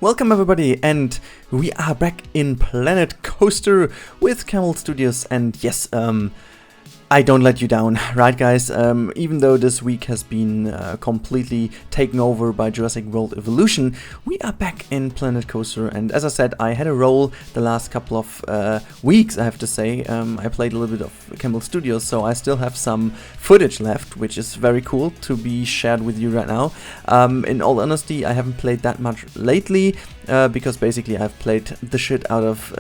Welcome everybody, and we are back in Planet Coaster with Camel Studios, and yes, I don't let you down, right guys? Even though this week has been completely taken over by Jurassic World Evolution, we are back in Planet Coaster, and as I said, I had a role the last couple of weeks, I have to say. I played a little bit of Camel Studios, so I still have some footage left, which is very cool to be shared with you right now. In all honesty, I haven't played that much lately, because basically I've played the shit out of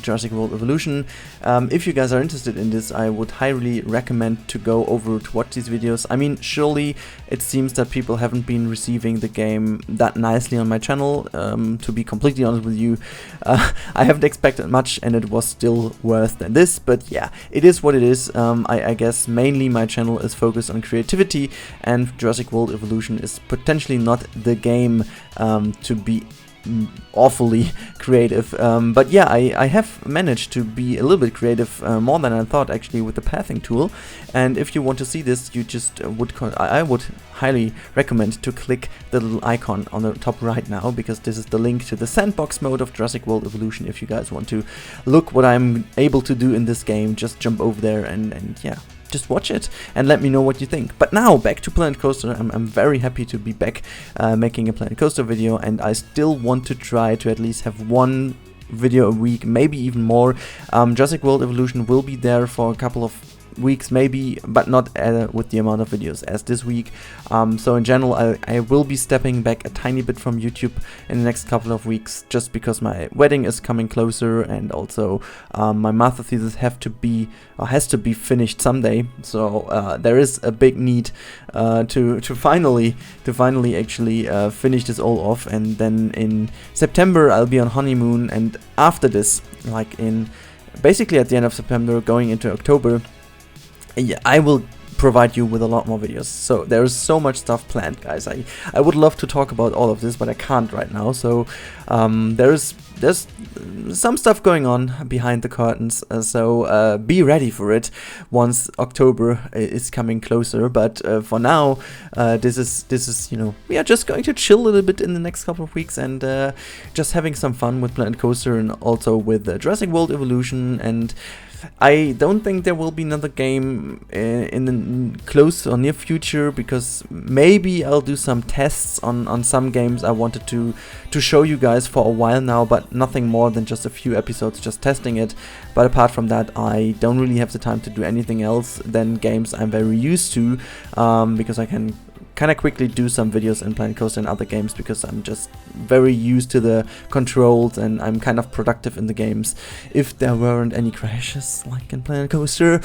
Jurassic World Evolution. If you guys are interested in this, I would highly recommend to go over to watch these videos. I mean, surely it seems that people haven't been receiving the game that nicely on my channel. To be completely honest with you, I haven't expected much, and it was still worse than this, but yeah, it is what it is. I guess mainly my channel is focused on creativity, and Jurassic World Evolution is potentially not the game to be awfully creative, but yeah, I have managed to be a little bit creative, more than I thought actually, with the pathing tool. And if you want to see this, you just I would highly recommend to click the little icon on the top right now, because this is the link to the sandbox mode of Jurassic World Evolution. If you guys want to look what I'm able to do in this game, just jump over there and yeah, just watch it and let me know what you think. But now back to Planet Coaster. I'm very happy to be back making a Planet Coaster video, and I still want to try to at least have one video a week, maybe even more. Jurassic World Evolution will be there for a couple of weeks maybe, but not with the amount of videos as this week. So in general, I will be stepping back a tiny bit from YouTube in the next couple of weeks, just because my wedding is coming closer, and also my master thesis has to be finished someday. So there is a big need to finally actually finish this all off, and then in September I'll be on honeymoon, and after this, like in basically at the end of September going into October, yeah, I will provide you with a lot more videos. So there is so much stuff planned, guys. I would love to talk about all of this, but I can't right now. So there's some stuff going on behind the curtains, so be ready for it once October is coming closer. But for now, this is you know, we are just going to chill a little bit in the next couple of weeks, and just having some fun with Planet Coaster, and also with Jurassic World Evolution. And I don't think there will be another game in the close or near future, because maybe I'll do some tests on some games I wanted to show you guys for a while now, but nothing more than just a few episodes just testing it. But apart from that, I don't really have the time to do anything else than games I'm very used to, because I can kind of quickly do some videos in Planet Coaster and other games, because I'm just very used to the controls, and I'm kind of productive in the games if there weren't any crashes like in Planet Coaster.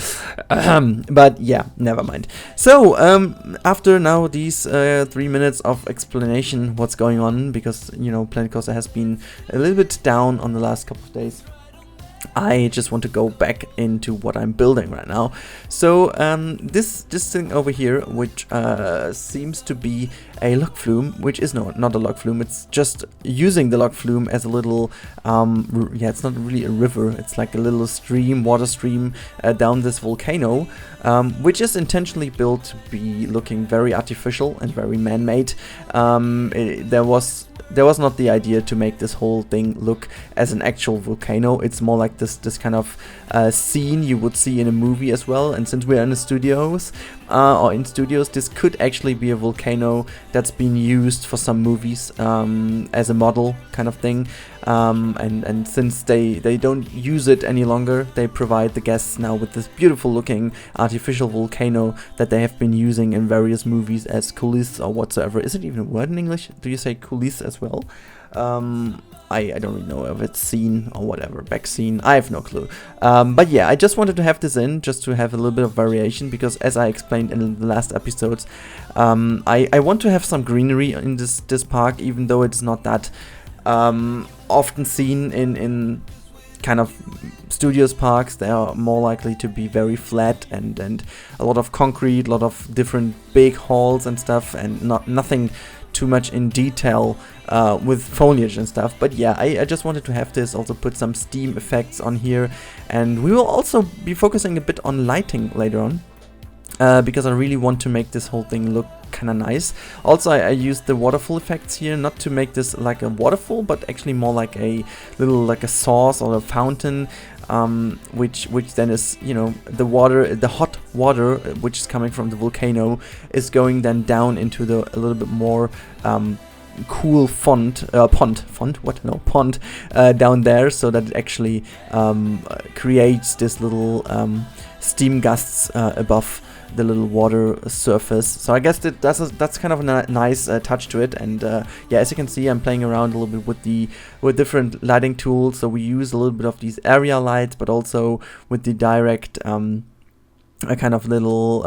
But yeah, never mind. So after now these 3 minutes of explanation what's going on, because you know, Planet Coaster has been a little bit down on the last couple of days, I just want to go back into what I'm building right now. So this thing over here, which seems to be a log flume, which is not a log flume. It's just using the log flume as a little yeah, it's not really a river, it's like a little stream, water stream down this volcano, which is intentionally built to be looking very artificial and very man-made. There was not the idea to make this whole thing look as an actual volcano. It's more like this kind of scene you would see in a movie as well. And since we're in the studios, this could actually be a volcano that's been used for some movies as a model kind of thing. And since they don't use it any longer, they provide the guests now with this beautiful looking artificial volcano that they have been using in various movies as coulisses or whatsoever. Is it even a word in English? Do you say coulisses as well? I don't really know if it's scene or whatever, back scene, I have no clue. But yeah, I just wanted to have this in, just to have a little bit of variation, because as I explained in the last episodes, I want to have some greenery in this park, even though it's not that often seen in kind of studios parks. They are more likely to be very flat and a lot of concrete, a lot of different big halls and stuff, and nothing too much in detail with foliage and stuff. But yeah, I just wanted to have this, also put some steam effects on here, and we will also be focusing a bit on lighting later on, because I really want to make this whole thing look kind of nice. Also, I used the waterfall effects here, not to make this like a waterfall, but actually more like a little, like a source or a fountain, which then is, you know, the water, the hot water, which is coming from the volcano, is going then down into the a little bit more cool pond down there, so that it actually creates this little steam gusts above the little water surface. So I guess that's kind of a nice touch to it. And yeah, as you can see, I'm playing around a little bit with different lighting tools. So we use a little bit of these area lights, but also with the direct a kind of little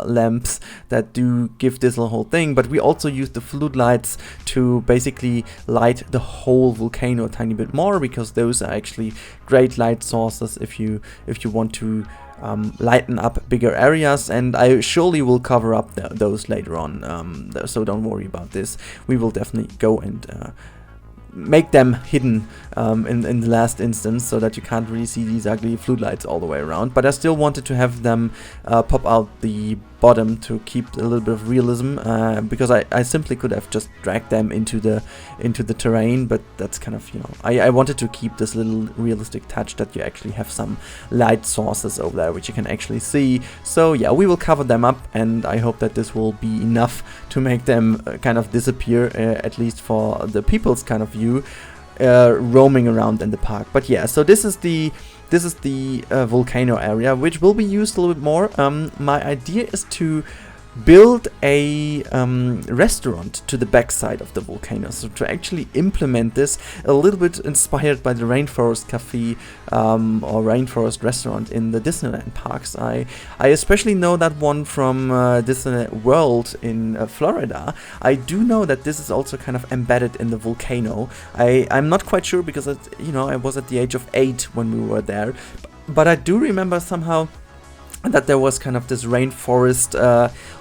lamps that do give this whole thing. But we also use the floodlights to basically light the whole volcano a tiny bit more, because those are actually great light sources if you want to lighten up bigger areas. And I surely will cover up those later on, so don't worry about this. We will definitely go and make them hidden in the last instance, so that you can't really see these ugly floodlights all the way around. But I still wanted to have them pop out the bottom to keep a little bit of realism, because I simply could have just dragged them into the terrain, but that's kind of, you know, I wanted to keep this little realistic touch that you actually have some light sources over there which you can actually see. So yeah, we will cover them up, and I hope that this will be enough to make them kind of disappear, at least for the people's kind of view, roaming around in the park. But yeah, so this is the volcano area, which will be used a little bit more. My idea is to build a restaurant to the backside of the volcano, so to actually implement this a little bit inspired by the Rainforest Cafe or Rainforest Restaurant in the Disneyland parks. I especially know that one from Disney World in Florida. I do know that this is also kind of embedded in the volcano. I'm not quite sure, because you know, I was at the age of 8 when we were there, but I do remember somehow that there was kind of this rainforest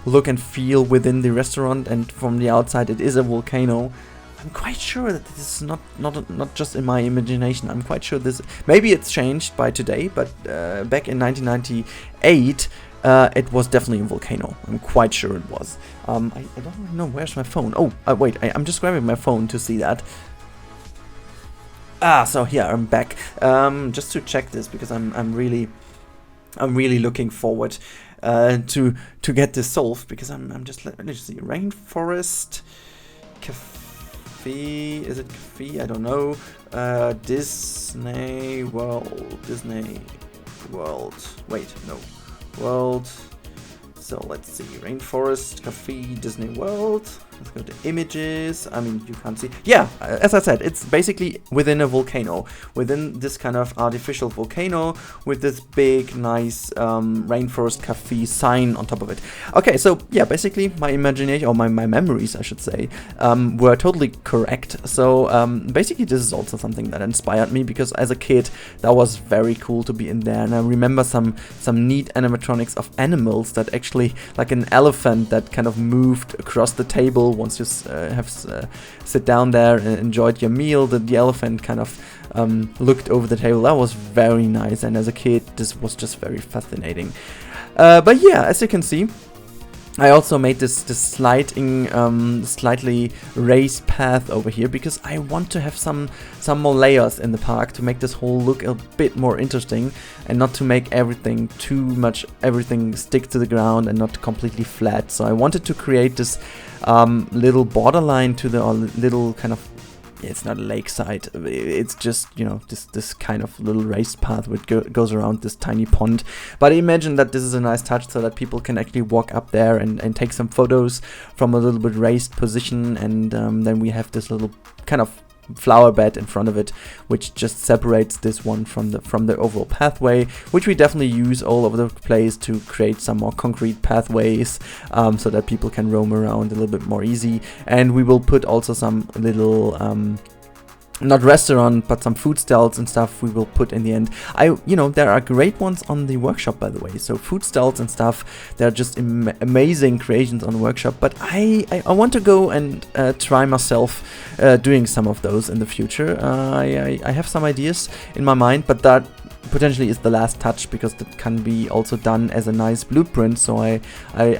look and feel within the restaurant, and from the outside it is a volcano. I'm quite sure that this is not just in my imagination. I'm quite sure this, maybe it's changed by today, but back in 1998 it was definitely a volcano. I'm quite sure it was. I don't really know, where's my phone? Oh, wait, I'm just grabbing my phone to see that. So here, I'm back, just to check this, because I'm really looking forward to get this solved, because I'm just, let me just see, Rainforest Cafe, is it Cafe? I don't know. Disney World, wait, no, World. So let's see, Rainforest Cafe, Disney World. Let's go to images. I mean, you can't see. Yeah, as I said, it's basically within a volcano, within this kind of artificial volcano, with this big, nice Rainforest Cafe sign on top of it. Okay, so yeah, basically my imagination, or my memories, I should say, were totally correct. So basically this is also something that inspired me, because as a kid, that was very cool to be in there. And I remember some neat animatronics of animals that actually, like an elephant that kind of moved across the table once you sit down there and enjoyed your meal. The elephant kind of looked over the table. That was very nice, and as a kid this was just very fascinating. But yeah, as you can see, I also made this slightly raised path over here, because I want to have some more layers in the park to make this whole look a bit more interesting, and not to make everything stick to the ground and not completely flat. So I wanted to create this little borderline to the little kind of, it's not a lakeside, it's just, you know, this kind of little raised path which goes around this tiny pond. But I imagine that this is a nice touch, so that people can actually walk up there and take some photos from a little bit raised position, and then we have this little kind of flower bed in front of it, which just separates this one from the overall pathway, which we definitely use all over the place to create some more concrete pathways, so that people can roam around a little bit more easy. And we will put also some little not restaurant, but some food stalls and stuff we will put in the end. There are great ones on the workshop, by the way. So food stalls and stuff, they're just amazing creations on the workshop. But I want to go and try myself doing some of those in the future. I have some ideas in my mind, but that potentially is the last touch, because that can be also done as a nice blueprint. So I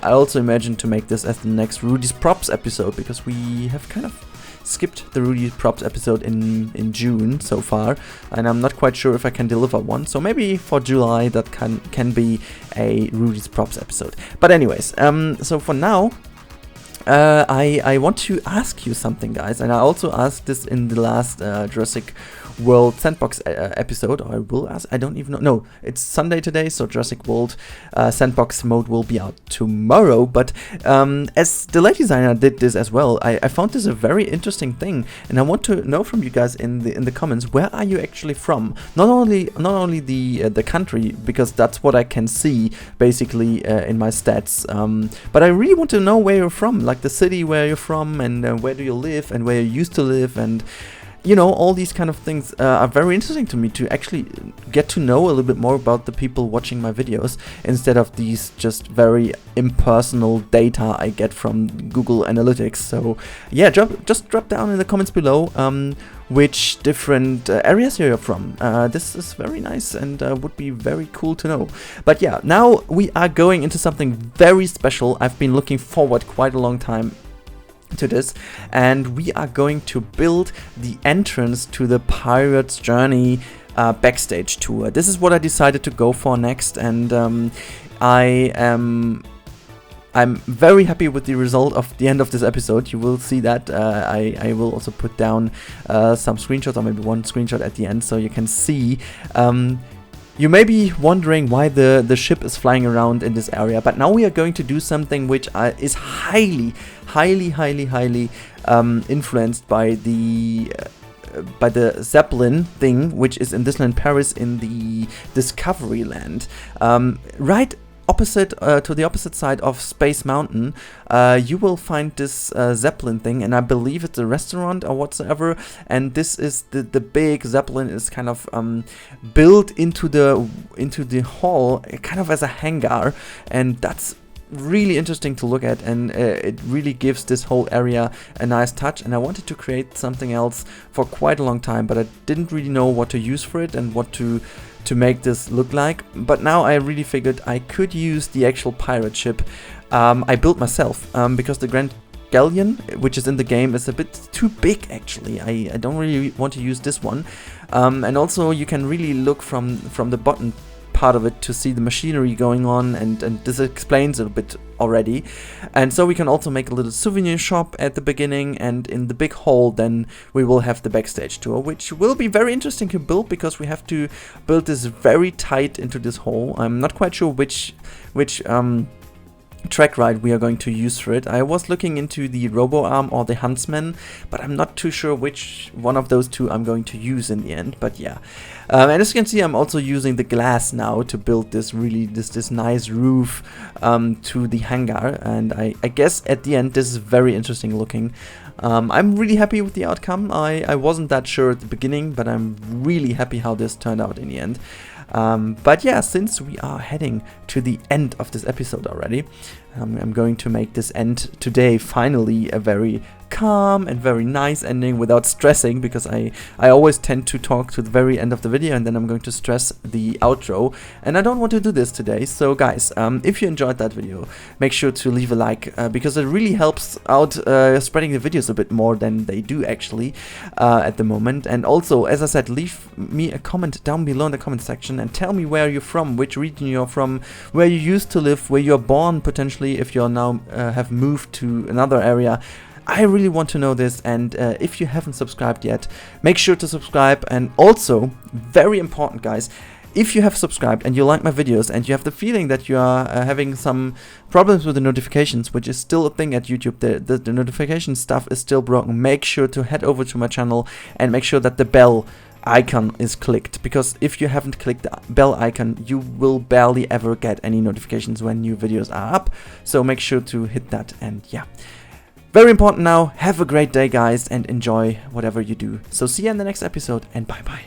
also imagine to make this as the next Rudi's Props episode, because we have kind of skipped the Rudi Props episode in June so far, and I'm not quite sure if I can deliver one. So maybe for July that can be a Rudi's Props episode. But anyways, so for now, I want to ask you something, guys, and I also asked this in the last Jurassic World Sandbox episode. Or I will ask, I don't even know. No, it's Sunday today, so Jurassic World Sandbox mode will be out tomorrow. But as the light designer did this as well, I found this a very interesting thing, and I want to know from you guys in the comments, where are you actually from? Not only the country, because that's what I can see basically in my stats, but I really want to know where you're from, like the city where you're from, and where do you live, and where you used to live, and you know, all these kind of things are very interesting to me, to actually get to know a little bit more about the people watching my videos, instead of these just very impersonal data I get from Google Analytics. So yeah, just drop down in the comments below which different areas you're from. This is very nice, and would be very cool to know. But yeah, now we are going into something very special. I've been looking forward quite a long time to this, and we are going to build the entrance to the Pirate's Journey backstage tour. This is what I decided to go for next, and I'm very happy with the result of the end of this episode. You will see that. I will also put down some screenshots, or maybe one screenshot at the end, so you can see. You may be wondering why the ship is flying around in this area, but now we are going to do something which is highly influenced by the Zeppelin thing, which is in Disneyland Paris in the Discovery Land. Right opposite to the opposite side of Space Mountain, you will find this Zeppelin thing, and I believe it's a restaurant or whatsoever. And this is the big Zeppelin is kind of built into the hall, kind of as a hangar, and that's really interesting to look at, and it really gives this whole area a nice touch. And I wanted to create something else for quite a long time, but I didn't really know what to use for it and what to make this look like. But now I really figured I could use the actual pirate ship I built myself, because the Grand Galleon, which is in the game, is a bit too big actually. I don't really want to use this one, and also you can really look from the bottom part of it to see the machinery going on, and this explains it a bit already. And so we can also make a little souvenir shop at the beginning, and in the big hall then we will have the backstage tour, which will be very interesting to build, because we have to build this very tight into this hole. I'm not quite sure which track ride we are going to use for it. I was looking into the Robo-Arm or the Huntsman, but I'm not too sure which one of those two I'm going to use in the end. But yeah, and as you can see, I'm also using the glass now to build this this nice roof to the hangar, and I guess at the end this is very interesting looking. I'm really happy with the outcome. I wasn't that sure at the beginning, but I'm really happy how this turned out in the end. But yeah, since we are heading to the end of this episode already, I'm going to make this end today finally a very calm and very nice ending without stressing, because I always tend to talk to the very end of the video and then I'm going to stress the outro, and I don't want to do this today. So guys, if you enjoyed that video, make sure to leave a like, because it really helps out spreading the videos a bit more than they do actually at the moment. And also, as I said, leave me a comment down below in the comment section and tell me where you're from, which region you're from, where you used to live, where you're born potentially, if you're now have moved to another area. I really want to know this, and if you haven't subscribed yet, make sure to subscribe. And also, very important guys, if you have subscribed and you like my videos and you have the feeling that you are having some problems with the notifications, which is still a thing at YouTube, the notification stuff is still broken, make sure to head over to my channel and make sure that the bell icon is clicked, because if you haven't clicked the bell icon, you will barely ever get any notifications when new videos are up. So make sure to hit that. And yeah, very important now. Have a great day guys, and enjoy whatever you do. So see you in the next episode, and bye bye.